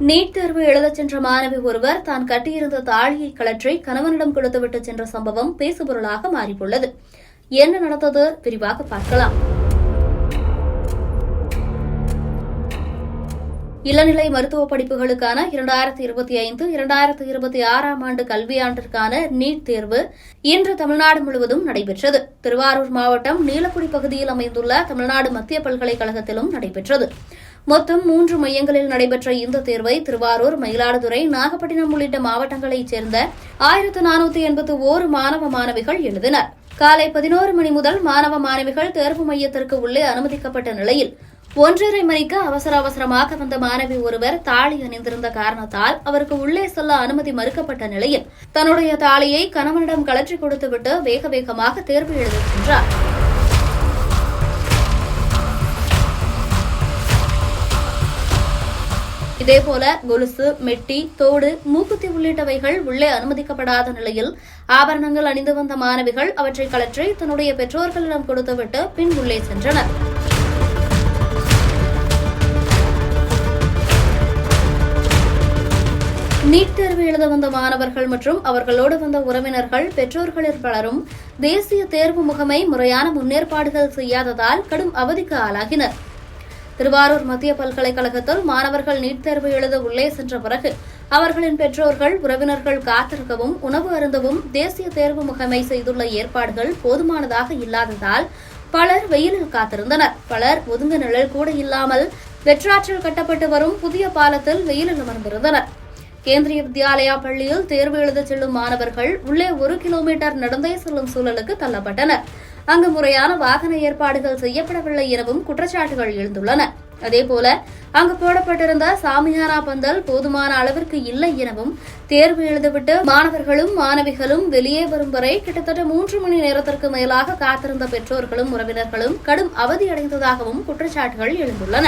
NEET தேர்வு எழுதச் சென்ற மாணவி ஒருவர் தான் கட்டியிருந்த தாலியை கழற்றி கணவனிடம் கொடுத்துவிட்டு சென்ற சம்பவம் பேசுபொருளாக மாறியுள்ளது. என்ன நடந்தது விரிவாக பார்க்கலாம். இளநிலை மருத்துவ படிப்புகளுக்கான 2025-2026 ஆண்டு கல்வியாண்டிற்கான நீட் தேர்வு இன்று தமிழ்நாடு முழுவதும் நடைபெற்றது. திருவாரூர் மாவட்டம் நீலக்குடி பகுதியில் அமைந்துள்ள தமிழ்நாடு மத்திய பல்கலைக்கழகத்திலும் நடைபெற்றது. மொத்தம் 3 மையங்களில் நடைபெற்ற இந்த தேர்வை திருவாரூர், மயிலாடுதுறை, நாகப்பட்டினம் உள்ளிட்ட மாவட்டங்களைச் சேர்ந்த 1481 மாணவ மாணவிகள் எழுதினர். காலை 11 மணி முதல் மாணவ மாணவிகள் தேர்வு மையத்திற்கு உள்ளே அனுமதிக்கப்பட்ட நிலையில் 1:30 மணிக்கு அவசரமாக வந்த மாணவி ஒருவர் தாலி அணிந்திருந்த காரணத்தால் அவருக்கு உள்ளே செல்ல அனுமதி மறுக்கப்பட்ட நிலையில் தன்னுடைய தாலியை கணவனிடம் கழற்றி கொடுத்துவிட்டு வேகமாக தேர்வு எழுதச் சென்றார். இதேபோல கொலுசு, மெட்டி, தோடு, மூக்குத்தி உள்ளிட்டவைகள் உள்ளே அனுமதிக்கப்படாத நிலையில் ஆபரணங்கள் அணிந்து வந்த மாணவிகள் அவற்றை கழற்றி தன்னுடைய பெற்றோர்களிடம் கொடுத்துவிட்டு பின் உள்ளே சென்றனர். நீட் தேர்வு எழுத வந்த மாணவர்கள் மற்றும் அவர்களோடு வந்த உறவினர்கள், பெற்றோர்களில் பலரும் தேசிய தேர்வு முகமை முறையான முன்னேற்பாடுகள் செய்யாததால் கடும் அவதிக்கு ஆளாகினர். திருவாரூர் மத்திய பல்கலைக்கழகத்தில் மாணவர்கள் நீட் தேர்வு எழுத உள்ளே சென்ற பிறகு அவர்களின் பெற்றோர்கள், உறவினர்கள் காத்திருக்கவும் உணவு அருந்தவும் தேசிய தேர்வு முகமை செய்துள்ள ஏற்பாடுகள் போதுமானதாக இல்லாததால் பலர் வெயிலில் காத்திருந்தனர். பலர் ஒதுங்க நிழல் கூட இல்லாமல் வெற்றாற்றில் கட்டப்பட்டு வரும் புதிய பாலத்தில் வெயிலில் அமர்ந்திருந்தனர். கேந்திரிய வித்யாலயா பள்ளியில் தேர்வு எழுத செல்லும் மாணவர்கள் உள்ளே 1 கிலோமீட்டர் நடந்தே செல்லும் சூழலுக்கு தள்ளப்பட்டனர். அங்கு முறையான வாகன ஏற்பாடுகள் செய்யப்படவில்லை எனவும் குற்றச்சாட்டுகள் எழுந்துள்ளன. அதேபோல அங்கு போடப்பட்டிருந்த சாமியானா பந்தல் போதுமான அளவிற்கு இல்லை எனவும், தேர்வு எழுதிவிட்டு மாணவர்களும் மாணவிகளும் வெளியே வரும் வரை கிட்டத்தட்ட 3 மணி நேரத்திற்கு மேலாக காத்திருந்த பெற்றோர்களும் உறவினர்களும் கடும் அவதியடைந்ததாகவும் குற்றச்சாட்டுகள் எழுந்துள்ளன.